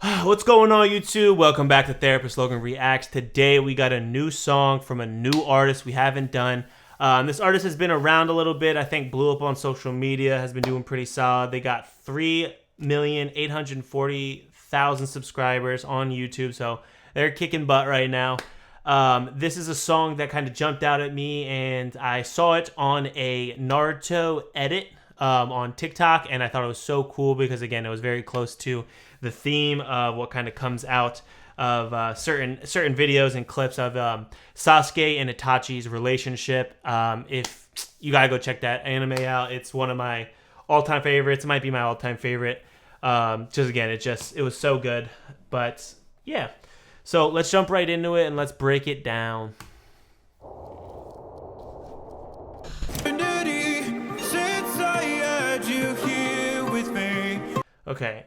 What's going on, YouTube? Welcome back to Therapist Logan Reacts. Today we got a new song from a new artist we haven't done. This artist has been around a little bit. I think blew up on social media, has been doing pretty solid. They got 3,840,000 subscribers on YouTube, so they're kicking butt right now. This is a song that kind of jumped out at me, and I saw it on a Naruto edit on TikTok, and I thought it was so cool because, again, it was very close to the theme of what kind of comes out of certain videos and clips of Sasuke and Itachi's relationship. If you gotta go check that anime out, it's one of my all-time favorites. It might be my all-time favorite. Just again, it was so good. But yeah, so let's jump right into it and let's break it down. Okay.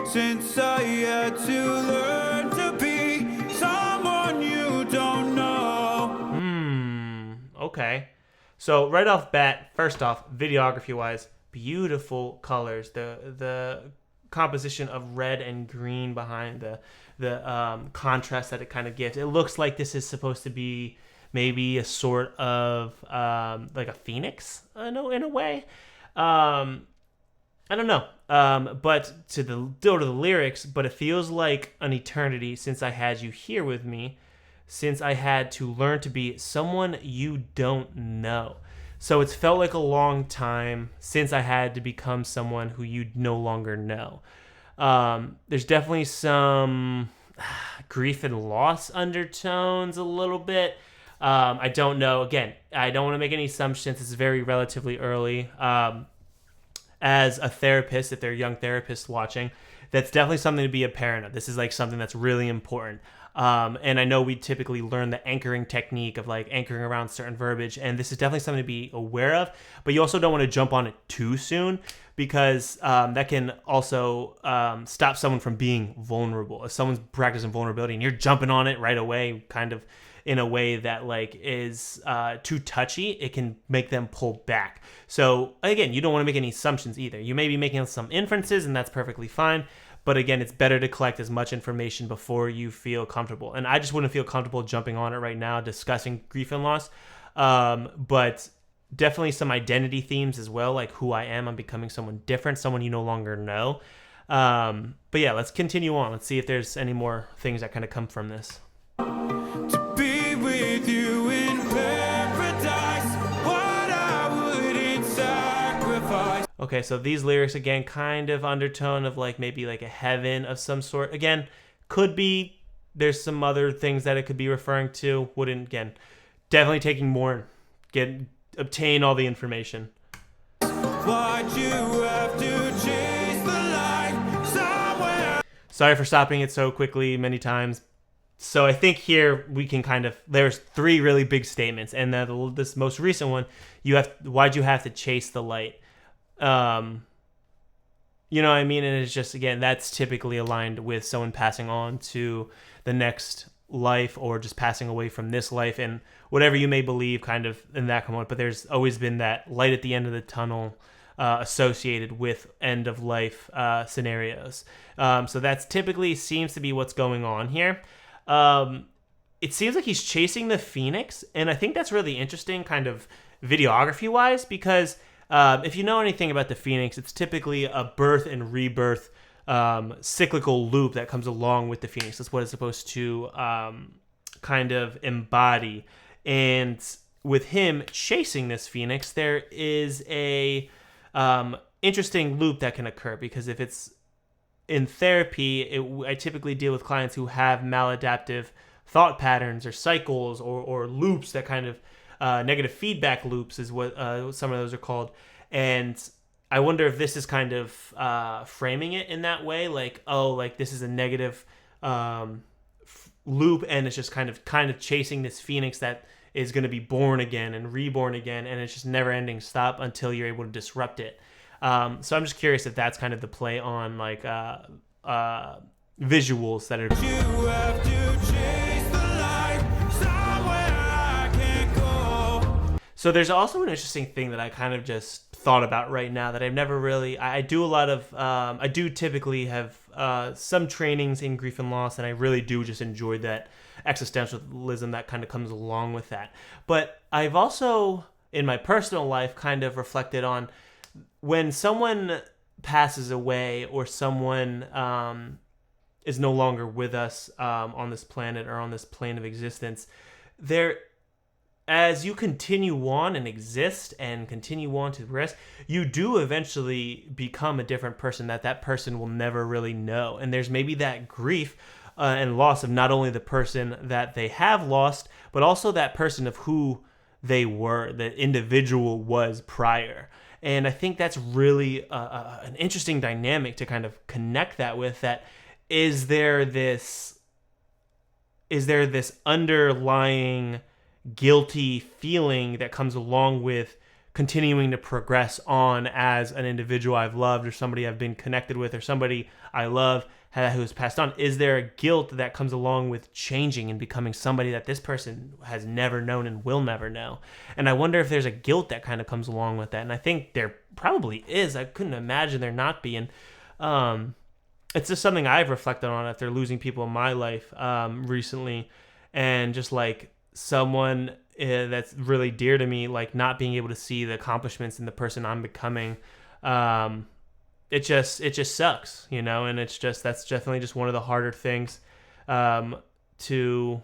Since I had to learn to be someone you don't know. Okay. So right off bat, first off, videography wise, beautiful colors. The composition of red and green behind the contrast that it kind of gives. It looks like this is supposed to be maybe a sort of like a phoenix in a way. I don't know, but to the lyrics, but it feels like an eternity since I had you here with me, since I had to learn to be someone you don't know. So it's felt like a long time since I had to become someone who you no longer know. There's definitely some grief and loss undertones a little bit. I don't know. Again, I don't want to make any assumptions. It's very relatively early. As a therapist, if they're young therapists watching, that's definitely something to be a parent of. This is like something that's really important. And I know we typically learn the anchoring technique of like anchoring around certain verbiage, and this is definitely something to be aware of, but you also don't want to jump on it too soon because that can also stop someone from being vulnerable. If someone's practicing vulnerability and you're jumping on it right away, kind of in a way that like is too touchy, it can make them pull back. So again, you don't want to make any assumptions either. You may be making some inferences, and that's perfectly fine. But again, it's better to collect as much information before you feel comfortable. And I just wouldn't feel comfortable jumping on it right now, discussing grief and loss. But definitely some identity themes as well, like who I am. I'm becoming someone different, someone you no longer know. But yeah, let's continue on. Let's see if there's any more things that kind of come from this. To be with you in paradise, what I wouldn't sacrifice. Okay, so these lyrics again, kind of undertone of like maybe like a heaven of some sort. Again, could be there's some other things that it could be referring to. Wouldn't, again, definitely taking more, obtain all the information. Why'd you have to chase the light somewhere? Sorry for stopping it so quickly many times. So I think here we can kind of, there's three really big statements, and this most recent one, why'd you have to chase the light? You know what I mean? And it's just, again, that's typically aligned with someone passing on to the next life or just passing away from this life, and whatever you may believe kind of in that moment. But there's always been that light at the end of the tunnel associated with end of life scenarios. So that's typically seems to be what's going on here. It seems like he's chasing the phoenix, and I think that's really interesting kind of videography wise, because if you know anything about the phoenix, it's typically a birth and rebirth cyclical loop that comes along with the phoenix. That's what it's supposed to kind of embody. And with him chasing this phoenix, there is a interesting loop that can occur, because if it's in therapy, I typically deal with clients who have maladaptive thought patterns or cycles or loops that kind of negative feedback loops is what some of those are called. And I wonder if this is kind of framing it in that way, like, oh, like this is a negative loop, and it's just kind of chasing this phoenix that is going to be born again and reborn again, and it's just never ending stop until you're able to disrupt it. So I'm just curious if that's kind of the play on like visuals that are. You have to chase the light somewhere I can't go. So there's also an interesting thing that I kind of just thought about right now that I've never really. I do a lot of. I do typically have some trainings in grief and loss, and I really do just enjoy that existentialism that kind of comes along with that. But I've also, in my personal life, kind of reflected on when someone passes away or someone is no longer with us on this planet or on this plane of existence. There, as you continue on and exist and continue on to progress, you do eventually become a different person that person will never really know. And there's maybe that grief and loss of not only the person that they have lost, but also that person of who they were, the individual was prior. And I think that's really an interesting dynamic to kind of connect that with. That is there this underlying guilty feeling that comes along with continuing to progress on as an individual I've loved, or somebody I've been connected with, or somebody I love who has passed on? Is there a guilt that comes along with changing and becoming somebody that this person has never known and will never know? And I wonder if there's a guilt that kind of comes along with that. And I think there probably is. I couldn't imagine there not being. It's just something I've reflected on after losing people in my life recently, and just like someone that's really dear to me, like not being able to see the accomplishments in the person I'm becoming. It just sucks, you know, and that's definitely just one of the harder things to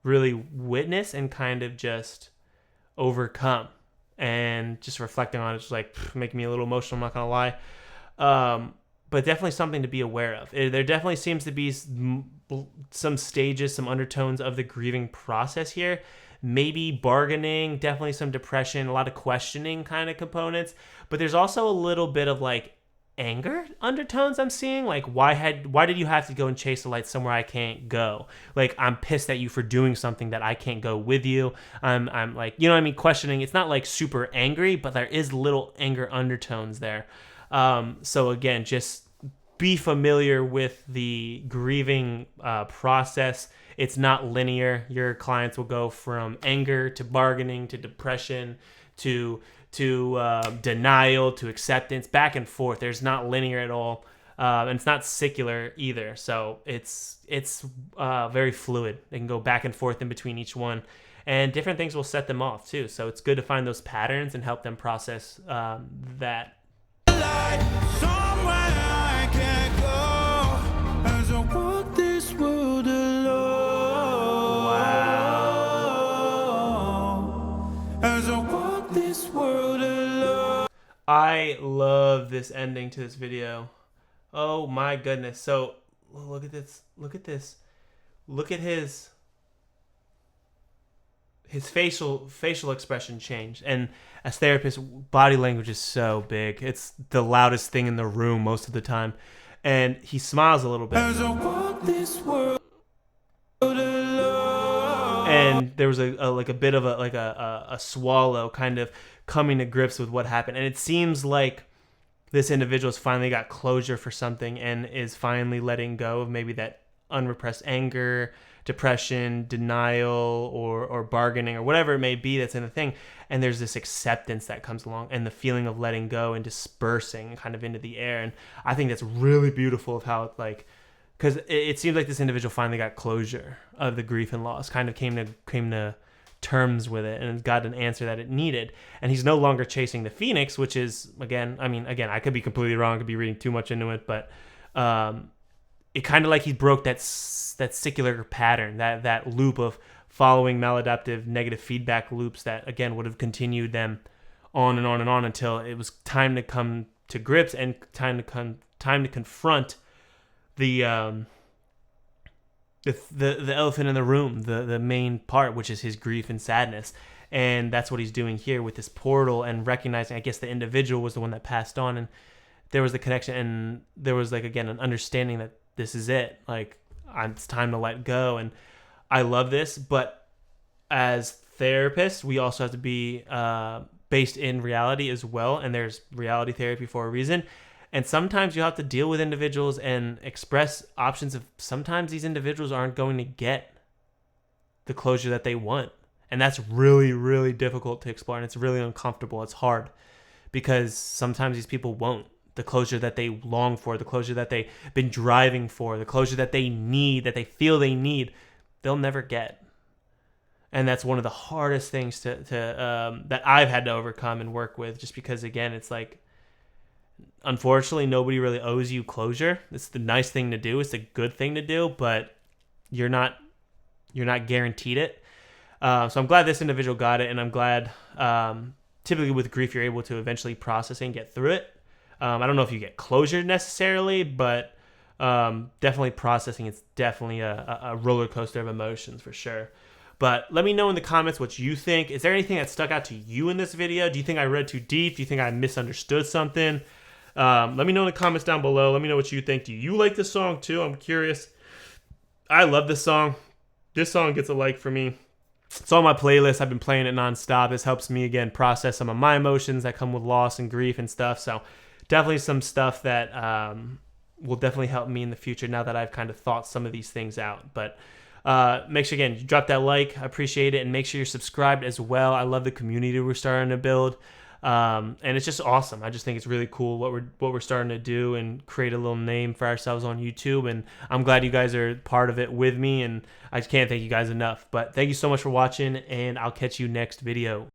really witness and kind of just overcome. And just reflecting on it, just like making me a little emotional, I'm not gonna lie. But definitely something to be aware of. There definitely seems to be some stages, some undertones of the grieving process here. Maybe bargaining, definitely some depression, a lot of questioning kind of components. But there's also a little bit of like anger undertones I'm seeing. Like, why did you have to go and chase the light somewhere I can't go? Like, I'm pissed at you for doing something that I can't go with you. I'm like, you know what I mean? Questioning. It's not like super angry, but there is little anger undertones there. So again, just be familiar with the grieving process. It's not linear. Your clients will go from anger to bargaining to depression to denial to acceptance, back and forth. There's not linear at all, and it's not secular either. So it's very fluid. They can go back and forth in between each one, and different things will set them off too. So it's good to find those patterns and help them process that. Somewhere I can't go as I walk this world alone. Wow. As I walk this world alone. I love this ending to this video. Oh my goodness. So look at this. Look at this. Look at his facial expression changed. And as therapists, body language is so big. It's the loudest thing in the room most of the time. And he smiles a little bit. As I walk this world alone. And there was a bit of a swallow kind of coming to grips with what happened. And it seems like this individual's finally got closure for something and is finally letting go of maybe that unrepressed anger, depression, denial, or bargaining, or whatever it may be that's in the thing. And there's this acceptance that comes along, and the feeling of letting go and dispersing kind of into the air. And I think that's really beautiful of how it's like, because it seems like this individual finally got closure of the grief and loss, kind of came to terms with it, and got an answer that it needed. And he's no longer chasing the phoenix, which is, again, I could be completely wrong, I could be reading too much into it, but it kind of like he broke that secular pattern, that loop of following maladaptive negative feedback loops that, again, would have continued them on and on and on until it was time to come to grips and time to confront the elephant in the room, the main part, which is his grief and sadness. And that's what he's doing here with this portal, and recognizing, I guess, the individual was the one that passed on, and there was the connection, and there was, like, again, an understanding that this is it. Like, it's time to let go. And I love this, but as therapists, we also have to be based in reality as well. And there's reality therapy for a reason. And sometimes you have to deal with individuals and express options of sometimes these individuals aren't going to get the closure that they want. And that's really, really difficult to explore. And it's really uncomfortable. It's hard because sometimes these people won't. The closure that they long for, the closure that they've been driving for, the closure that they need, that they feel they need, they'll never get. And that's one of the hardest things that I've had to overcome and work with, just because, again, it's like, unfortunately, nobody really owes you closure. It's the nice thing to do. It's a good thing to do, but you're not guaranteed it. So I'm glad this individual got it, and I'm glad typically with grief you're able to eventually process and get through it. I don't know if you get closure necessarily, but definitely processing. It's definitely a roller coaster of emotions for sure. But let me know in the comments what you think. Is there anything that stuck out to you in this video? Do you think I read too deep? Do you think I misunderstood something? Let me know in the comments down below. Let me know what you think. Do you like this song too? I'm curious. I love this song. This song gets a like for me. It's on my playlist. I've been playing it nonstop. This helps me, again, process some of my emotions that come with loss and grief and stuff. So definitely some stuff that will definitely help me in the future now that I've kind of thought some of these things out. But make sure, again, you drop that like. I appreciate it. And make sure you're subscribed as well. I love the community we're starting to build. And it's just awesome. I just think it's really cool what we're starting to do and create a little name for ourselves on YouTube. And I'm glad you guys are part of it with me. And I just can't thank you guys enough. But thank you so much for watching, and I'll catch you next video.